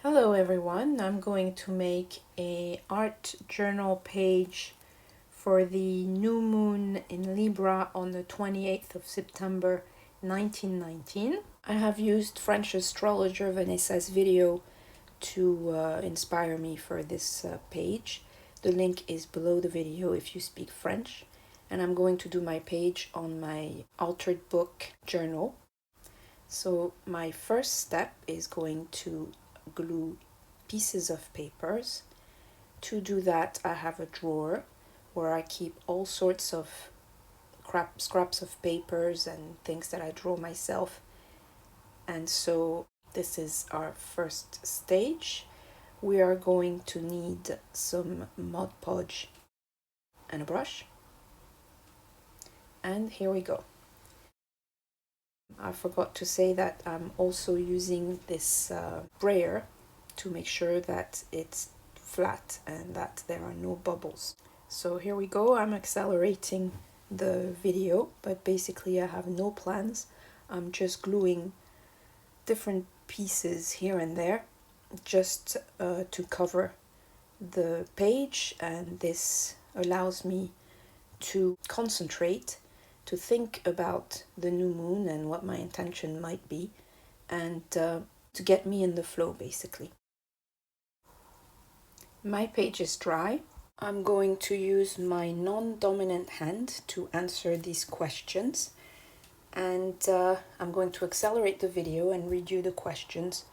Hello everyone, I'm going to make a art journal page for the new moon in Libra on the 28th of September 1919. I have used French astrologer Vanessa's video to inspire me for this page. The link is below the video if you speak French. And I'm going to do my page on my altered book journal. So my first step is going to glue pieces of papers. To do that, I have a drawer where I keep all sorts of scraps of papers and things that I draw myself. And so this is our first stage. We are going to need some Mod Podge and a brush. And here we go. I forgot to say that I'm also using this brayer to make sure that it's flat and that there are no bubbles. So here we go. I'm accelerating the video, but basically I have no plans. I'm just gluing different pieces here and there just to cover the page, and this allows me to concentrate, to think about the new moon and what my intention might be, and to get me in the flow basically. My page is dry. I'm going to use my non-dominant hand to answer these questions, and I'm going to accelerate the video and read you the questions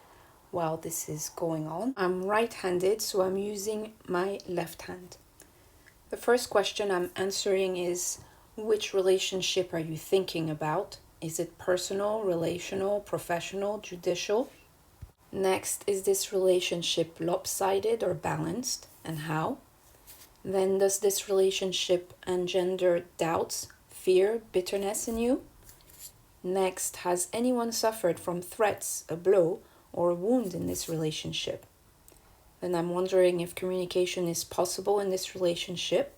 while this is going on. I'm right-handed, so I'm using my left hand. The first question I'm answering is, which relationship are you thinking about? Is it personal, relational, professional, judicial? Next, is this relationship lopsided or balanced, and how? Then, does this relationship engender doubts, fear, bitterness in you? Next, has anyone suffered from threats, a blow, or a wound in this relationship? Then I'm wondering if communication is possible in this relationship,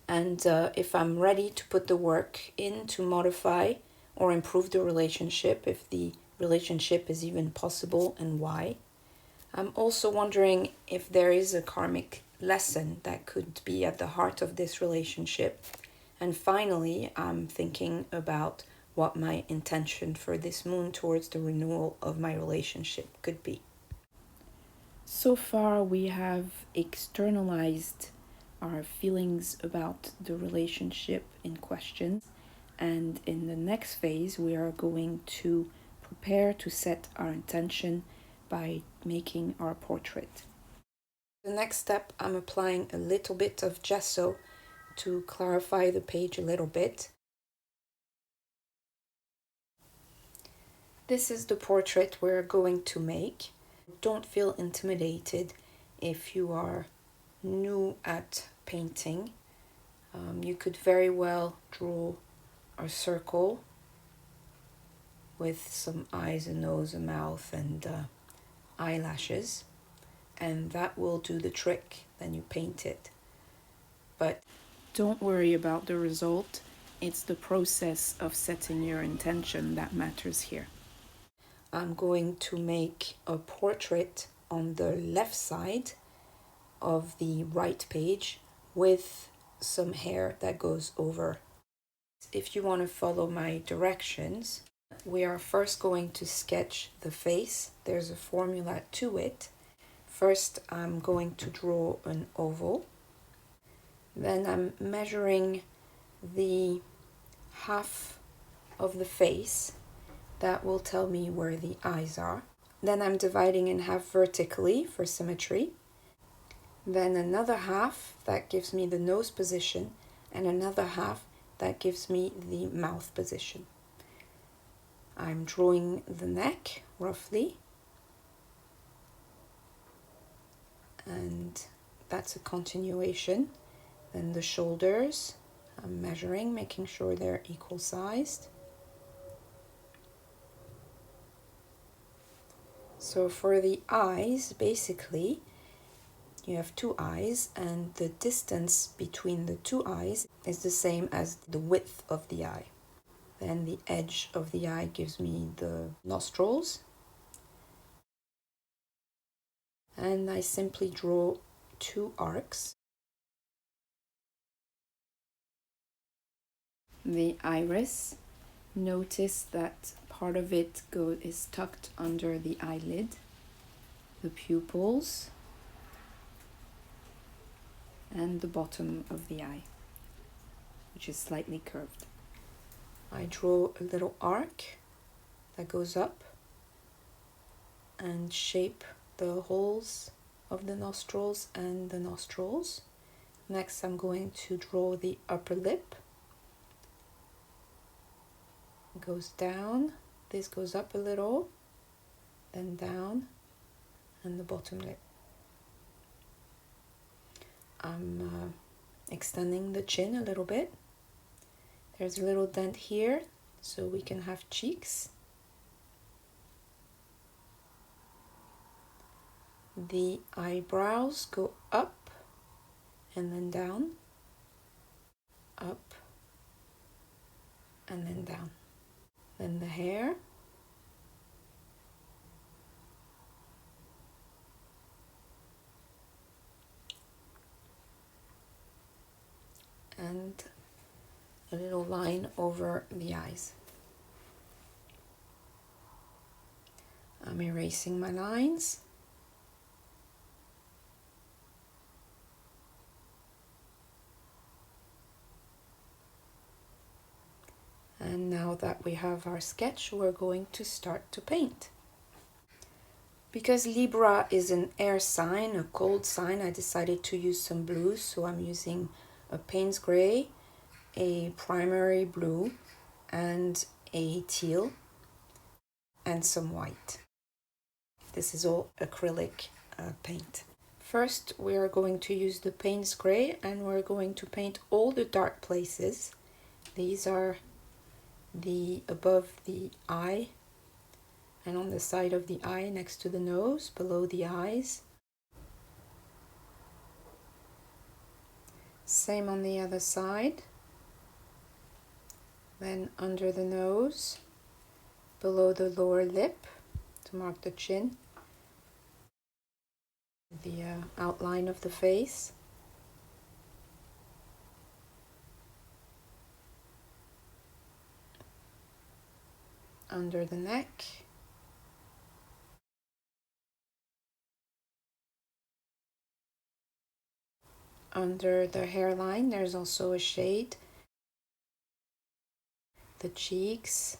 and if I'm ready to put the work in to modify or improve the relationship, if the relationship is even possible and why. I'm also wondering if there is a karmic lesson that could be at the heart of this relationship. And finally, I'm thinking about what my intention for this moon towards the renewal of my relationship could be. So far, we have externalized our feelings about the relationship in question, and in the next phase we are going to prepare to set our intention by making our portrait. The next step, I'm applying a little bit of gesso to clarify the page a little bit. This is the portrait we're going to make. Don't feel intimidated if you are new at painting. You could very well draw a circle with some eyes, a nose, a mouth, and eyelashes, and that will do the trick. Then you paint it. But don't worry about the result. It's the process of setting your intention that matters here. I'm going to make a portrait on the left side of the right page with some hair that goes over. If you want to follow my directions, we are first going to sketch the face. There's a formula to it. First, I'm going to draw an oval. Then I'm measuring the half of the face. That will tell me where the eyes are. Then I'm dividing in half vertically for symmetry. Then another half that gives me the nose position, and another half that gives me the mouth position. I'm drawing the neck roughly, and that's a continuation. Then the shoulders, I'm measuring, making sure they're equal sized. So for the eyes, basically, you have two eyes, and the distance between the two eyes is the same as the width of the eye. Then the edge of the eye gives me the nostrils. and I simply draw 2 arcs. The iris, notice that part of it is tucked under the eyelid. The pupils and the bottom of the eye, which is slightly curved. I draw a little arc that goes up and shape the holes of the nostrils and the nostrils. Next, I'm going to draw the upper lip. It goes down, this goes up a little, then down, and the bottom lip. I'm extending the chin a little bit. There's a little dent here, so we can have cheeks. The eyebrows go up and then down, up and then down. Then the hair. And a little line over the eyes. I'm erasing my lines. And now that we have our sketch, we're going to start to paint. Because Libra is an air sign, a cold sign, I decided to use some blues, so I'm using a Payne's Gray, a primary blue, and a teal, and some white. This is all acrylic paint. First, we are going to use the Payne's Gray, and we're going to paint all the dark places. These are the above the eye, and on the side of the eye next to the nose, below the eyes. Same on the other side. Then under the nose, below the lower lip to mark the chin, the outline of the face. Under the neck. Under the hairline, there's also a shade. The cheeks,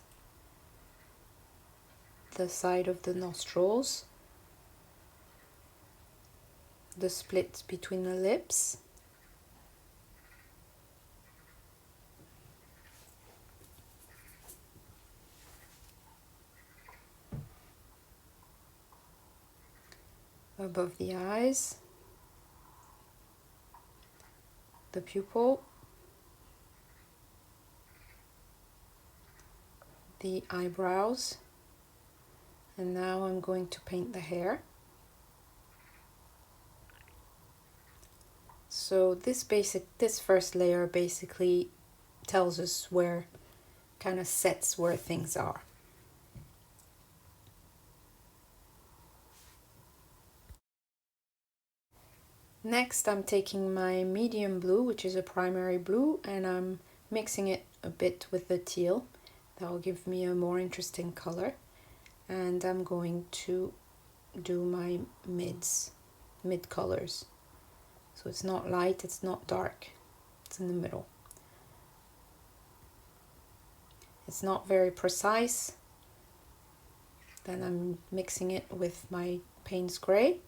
the side of the nostrils, the split between the lips, above the eyes, the pupil, the eyebrows, and now I'm going to paint the hair. So this first layer basically tells us where, kind of sets where things are. Next, I'm taking my medium blue, which is a primary blue, and I'm mixing it a bit with the teal. That will give me a more interesting color. And I'm going to do my mid colors. So it's not light, it's not dark, it's in the middle. It's not very precise. Then I'm mixing it with my Payne's Gray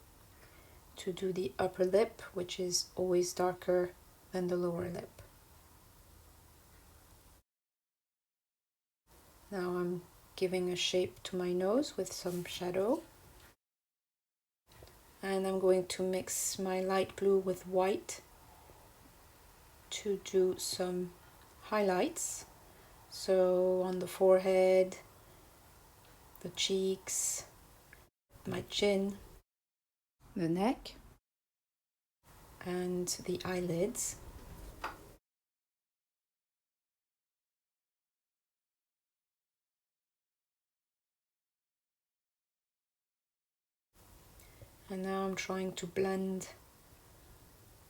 to do the upper lip, which is always darker than the lower lip. Now I'm giving a shape to my nose with some shadow. And I'm going to mix my light blue with white to do some highlights. So on the forehead, the cheeks, my chin, the neck, and the eyelids. And now I'm trying to blend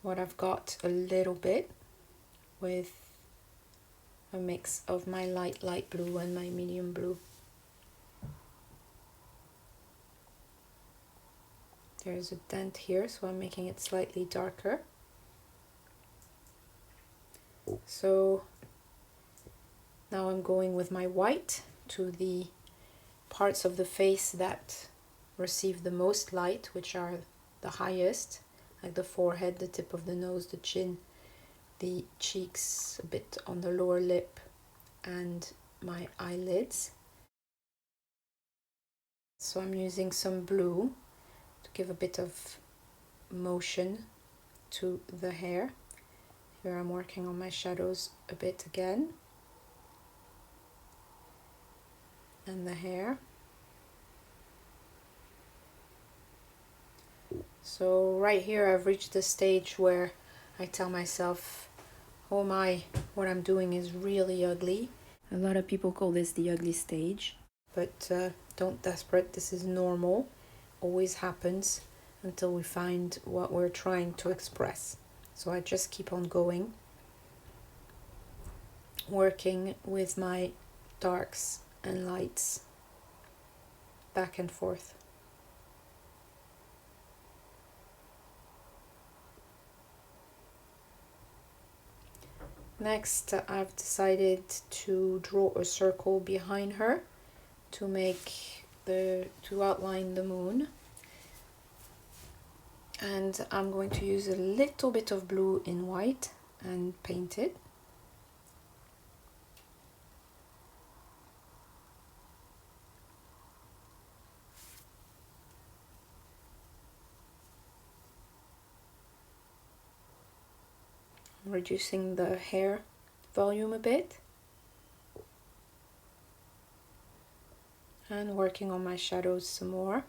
what I've got a little bit with a mix of my light blue and my medium blue. There's a dent here, so I'm making it slightly darker. So now I'm going with my white to the parts of the face that receive the most light, which are the highest, like the forehead, the tip of the nose, the chin, the cheeks, a bit on the lower lip, and my eyelids. So I'm using some blue to give a bit of motion to the hair. Here I'm working on my shadows a bit again, and the hair. So right here I've reached the stage where I tell myself, oh my, what I'm doing is really ugly. A lot of people call this the ugly stage, but don't desperate, this is normal, always happens until we find what we're trying to express. So I just keep on going, working with my darks and lights back and forth. Next, I've decided to draw a circle behind her to outline the moon. And I'm going to use a little bit of blue in white and paint it. Reducing the hair volume a bit. And working on my shadows some more.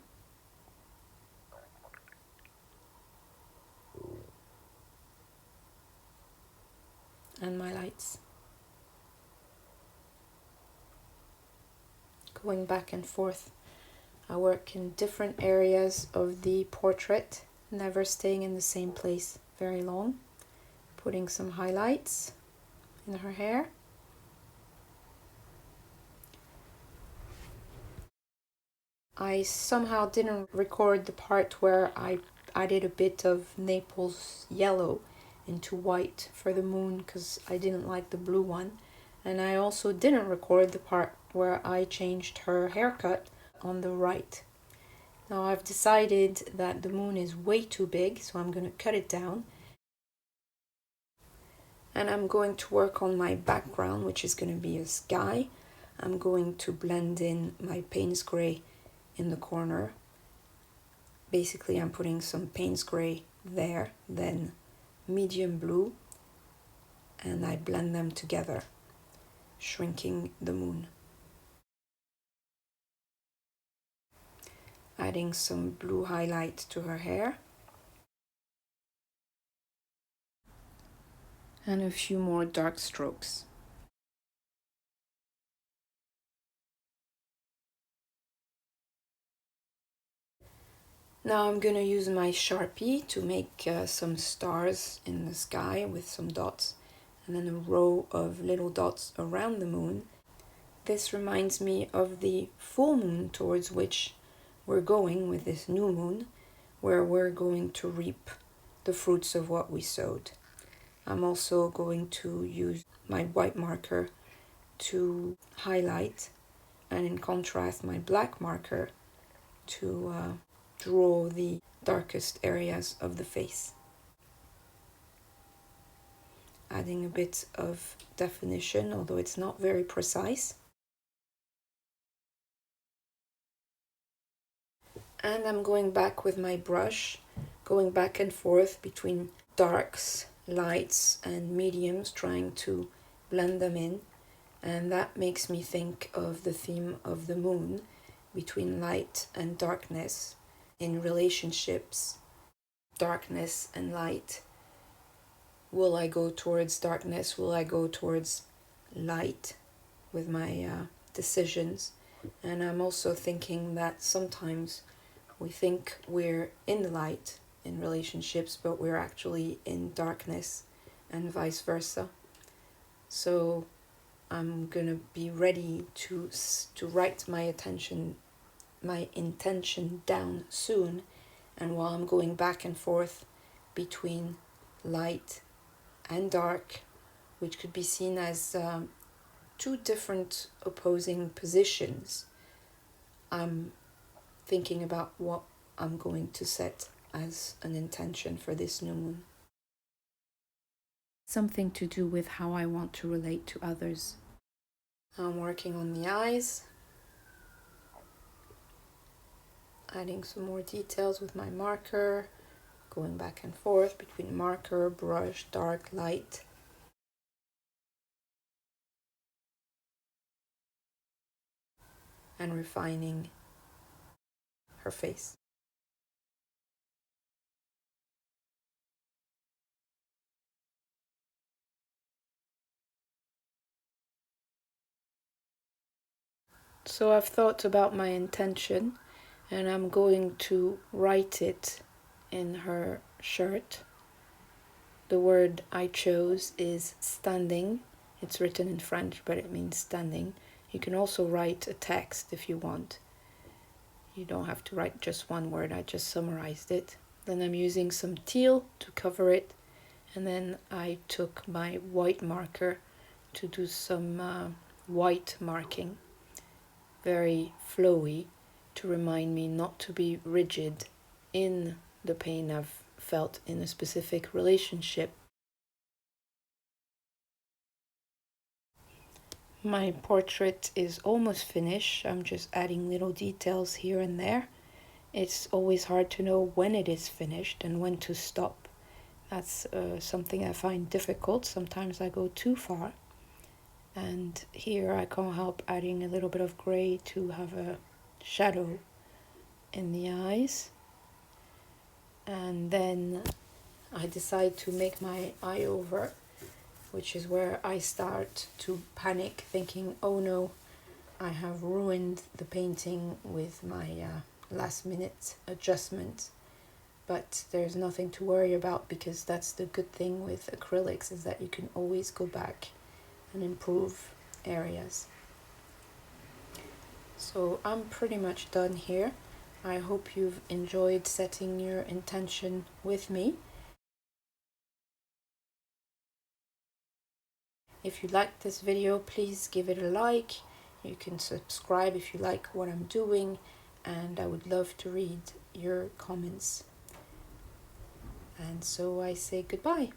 And my lights. Going back and forth. I work in different areas of the portrait, never staying in the same place very long. Putting some highlights in her hair. I somehow didn't record the part where I added a bit of Naples yellow into white for the moon because I didn't like the blue one. And I also didn't record the part where I changed her haircut on the right. Now I've decided that the moon is way too big, so I'm going to cut it down. And I'm going to work on my background, which is going to be a sky. I'm going to blend in my Payne's Gray in the corner. Basically, I'm putting some Payne's Gray there, then medium blue, and I blend them together, shrinking the moon. Adding some blue highlight to her hair. And a few more dark strokes. Now I'm going to use my Sharpie to make some stars in the sky with some dots and then a row of little dots around the moon. This reminds me of the full moon towards which we're going with this new moon, where we're going to reap the fruits of what we sowed. I'm also going to use my white marker to highlight, and in contrast my black marker to draw the darkest areas of the face. Adding a bit of definition, although it's not very precise. And I'm going back with my brush, going back and forth between darks, lights, and mediums, trying to blend them in. And that makes me think of the theme of the moon, between light and darkness, in relationships, darkness and light. Will I go towards darkness? Will I go towards light with my decisions? And I'm also thinking that sometimes We think we're in the light in relationships, but we're actually in darkness, and vice versa. So I'm gonna be ready to write my intention down soon, and while I'm going back and forth between light and dark, which could be seen as two different opposing positions, I'm thinking about what I'm going to set as an intention for this new moon. Something to do with how I want to relate to others. I'm working on the eyes, adding some more details with my marker, going back and forth between marker, brush, dark, light. And refining her face. So I've thought about my intention, and I'm going to write it in her shirt. The word I chose is standing. It's written in French, but it means standing. You can also write a text if you want. You don't have to write just one word, I just summarized it. Then I'm using some teal to cover it, and then I took my white marker to do some white marking, very flowy, to remind me not to be rigid in the pain I've felt in a specific relationship. My portrait is almost finished. I'm just adding little details here and there. It's always hard to know when it is finished and when to stop. That's something I find difficult. Sometimes I go too far. And here I can't help adding a little bit of gray to have a shadow in the eyes. And then I decide to make my eye over, which is where I start to panic, thinking, oh no, I have ruined the painting with my last minute adjustment. But there's nothing to worry about, because that's the good thing with acrylics, is that you can always go back and improve areas. So I'm pretty much done here. I hope you've enjoyed setting your intention with me. If you liked this video, please give it a like. You can subscribe if you like what I'm doing, and I would love to read your comments. And so I say goodbye.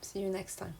See you next time.